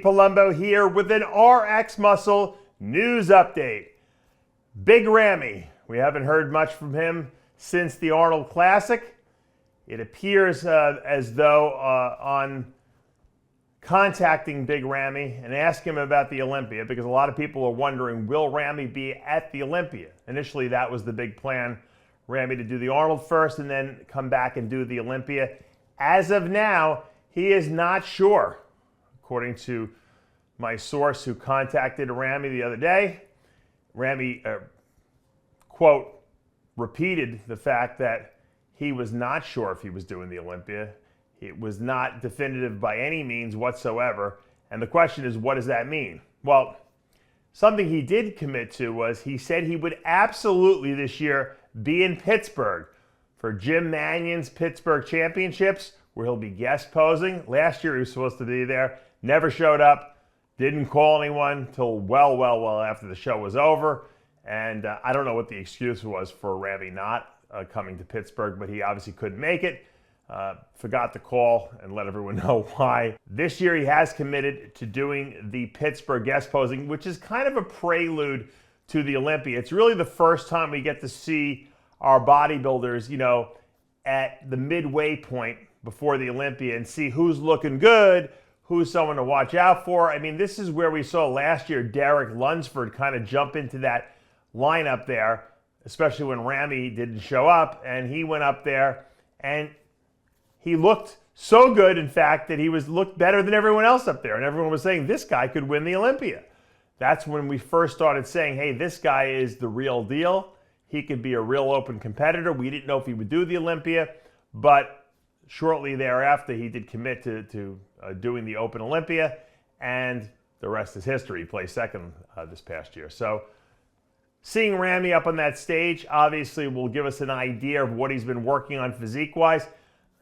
Palumbo here with an RX Muscle news update. Big Ramy, we haven't heard much from him since the Arnold Classic. It appears as though on contacting Big Ramy and asking him about the Olympia, because a lot of people are wondering, will Ramy be at the Olympia? Initially, that was the big plan, Ramy to do the Arnold first and then come back and do the Olympia. As of now, he is not sure. According to my source who contacted Ramy the other day, Ramy, quote, repeated the fact that he was not sure if he was doing the Olympia. It was not definitive by any means whatsoever. And the question is, what does that mean? Well, something he did commit to was he said he would absolutely this year be in Pittsburgh for Jim Mannion's Pittsburgh Championships, where he'll be guest posing. Last year he was supposed to be there, never showed up, didn't call anyone till well after the show was over. And I don't know what the excuse was for Ramy not coming to Pittsburgh, but he obviously couldn't make it. Forgot to call and let everyone know why. This year he has committed to doing the Pittsburgh guest posing, which is kind of a prelude to the Olympia. It's really the first time we get to see our bodybuilders, you know, at the midway point before the Olympia and see who's looking good, who's someone to watch out for. I mean, this is where we saw last year Derek Lunsford kind of jump into that lineup there, especially when Ramy didn't show up, and he went up there and he looked so good, in fact, that he looked better than everyone else up there, and everyone was saying this guy could win the Olympia. That's when we first started saying, hey, this guy is the real deal. He could be a real open competitor. We didn't know if he would do the Olympia, but shortly thereafter, he did commit to doing the Open Olympia, and the rest is history. He placed second this past year. So seeing Ramy up on that stage obviously will give us an idea of what he's been working on physique-wise.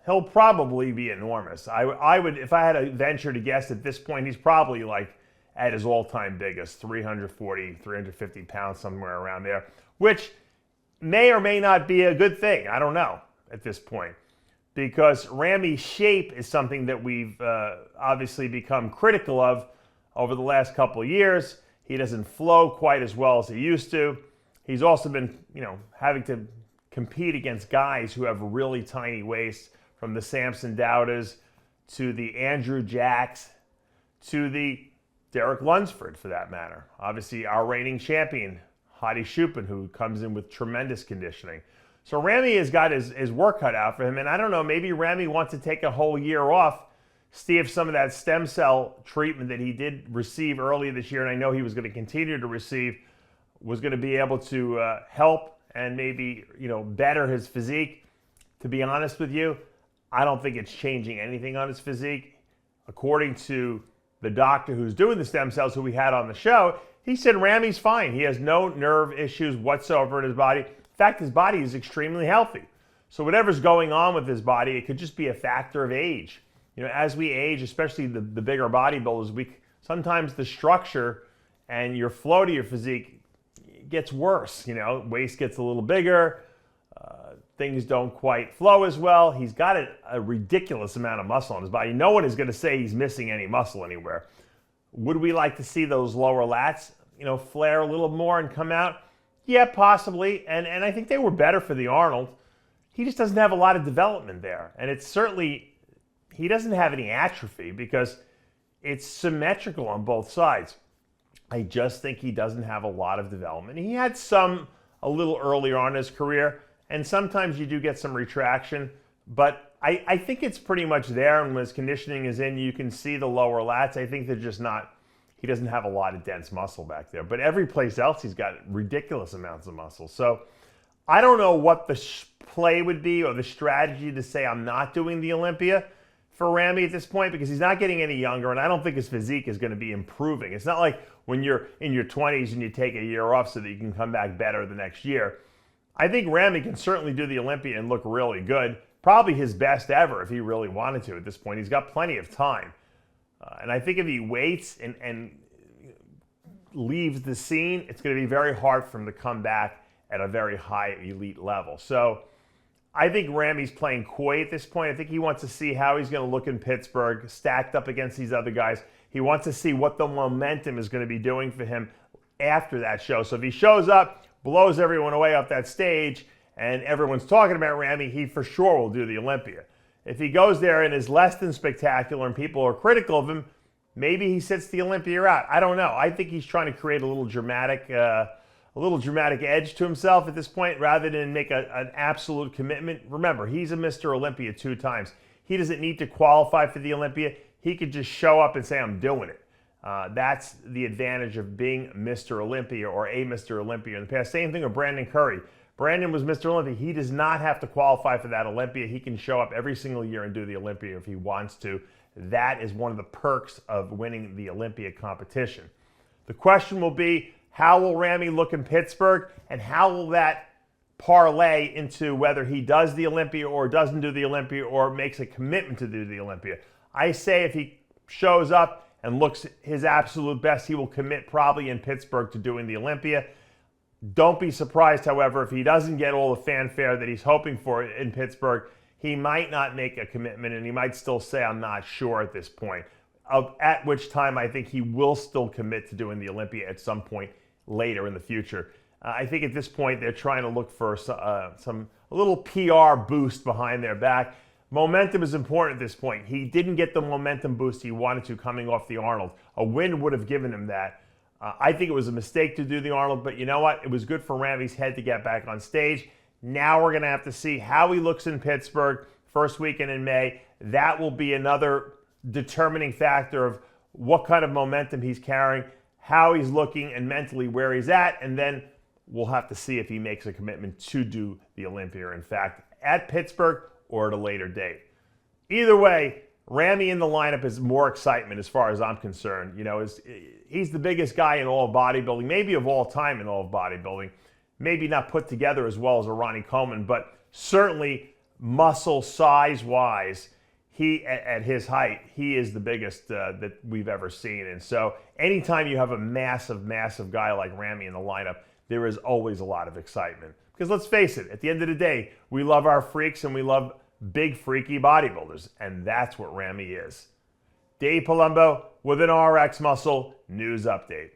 He'll probably be enormous. I would, if I had to venture to guess at this point, he's probably like at his all-time biggest, 340, 350 pounds, somewhere around there, which may or may not be a good thing. I don't know at this point, because Ramy's shape is something that we've obviously become critical of over the last couple of years. He doesn't flow quite as well as he used to. He's also been, you know, having to compete against guys who have really tiny waists, from the Samson Dowdas to the Andrew Jacks to the Derek Lunsford, for that matter. Obviously, our reigning champion, Hadi Choopan, who comes in with tremendous conditioning. So Ramy has got his work cut out for him, and I don't know, maybe Ramy wants to take a whole year off, see if some of that stem cell treatment that he did receive earlier this year, and I know he was going to continue to receive, was going to be able to help and maybe, you know, better his physique. To be honest with you, I don't think it's changing anything on his physique. According to the doctor who's doing the stem cells, who we had on the show, he said Ramy's fine. He has no nerve issues whatsoever in his body. In fact, his body is extremely healthy. So whatever's going on with his body, it could just be a factor of age. You know, as we age, especially the bigger bodybuilders, sometimes the structure and your flow to your physique gets worse. You know, waist gets a little bigger, things don't quite flow as well. He's got a ridiculous amount of muscle on his body. No one is going to say he's missing any muscle anywhere. Would we like to see those lower lats, you know, flare a little more and come out? Yeah, possibly. And I think they were better for the Arnold. He just doesn't have a lot of development there. And it's certainly, he doesn't have any atrophy because it's symmetrical on both sides. I just think he doesn't have a lot of development. He had some a little earlier on in his career, and sometimes you do get some retraction, but I think it's pretty much there, and when his conditioning is in, you can see the lower lats. I think they're just not, he doesn't have a lot of dense muscle back there, but every place else he's got ridiculous amounts of muscle. So I don't know what the play would be or the strategy to say I'm not doing the Olympia for Ramy at this point, because he's not getting any younger, and I don't think his physique is going to be improving. It's not like when you're in your 20s and you take a year off so that you can come back better the next year. I think Ramy can certainly do the Olympia and look really good. Probably his best ever if he really wanted to at this point. He's got plenty of time. And I think if he waits and leaves the scene, it's going to be very hard for him to come back at a very high elite level. So I think Ramy's playing coy at this point. I think he wants to see how he's going to look in Pittsburgh, stacked up against these other guys. He wants to see what the momentum is going to be doing for him after that show. So if he shows up, blows everyone away off that stage, and everyone's talking about Ramy, he for sure will do the Olympia. If he goes there and is less than spectacular and people are critical of him, maybe he sits the Olympia out. I don't know. I think he's trying to create a little dramatic edge to himself at this point rather than make an absolute commitment. Remember, he's a Mr. Olympia 2 times. He doesn't need to qualify for the Olympia. He could just show up and say, I'm doing it. That's the advantage of being Mr. Olympia or a Mr. Olympia in the past. Same thing with Brandon Curry. Brandon was Mr. Olympia. He does not have to qualify for that Olympia. He can show up every single year and do the Olympia if he wants to. That is one of the perks of winning the Olympia competition. The question will be, how will Ramy look in Pittsburgh, and how will that parlay into whether he does the Olympia or doesn't do the Olympia or makes a commitment to do the Olympia? I say if he shows up and looks his absolute best, he will commit probably in Pittsburgh to doing the Olympia. Don't be surprised, however, if he doesn't get all the fanfare that he's hoping for in Pittsburgh. He might not make a commitment, and he might still say, I'm not sure at this point, at which time I think he will still commit to doing the Olympia at some point later in the future. I think at this point they're trying to look for a little PR boost behind their back. Momentum is important at this point. He didn't get the momentum boost he wanted to coming off the Arnold. A win would have given him that. I think it was a mistake to do the Arnold, but you know what? It was good for Ramy's head to get back on stage. Now we're going to have to see how he looks in Pittsburgh first weekend in May. That will be another determining factor of what kind of momentum he's carrying, how he's looking, and mentally where he's at, and then we'll have to see if he makes a commitment to do the Olympia, in fact, at Pittsburgh or at a later date. Either way, Ramy in the lineup is more excitement as far as I'm concerned. You know, he's the biggest guy in all of bodybuilding, maybe of all time in all of bodybuilding. Maybe not put together as well as a Ronnie Coleman, but certainly muscle size-wise, he, at his height, he is the biggest that we've ever seen. And so anytime you have a massive, massive guy like Ramy in the lineup, there is always a lot of excitement. Because let's face it, at the end of the day, we love our freaks and we love big, freaky bodybuilders. And that's what Ramy is. Dave Palumbo with an RX Muscle News Update.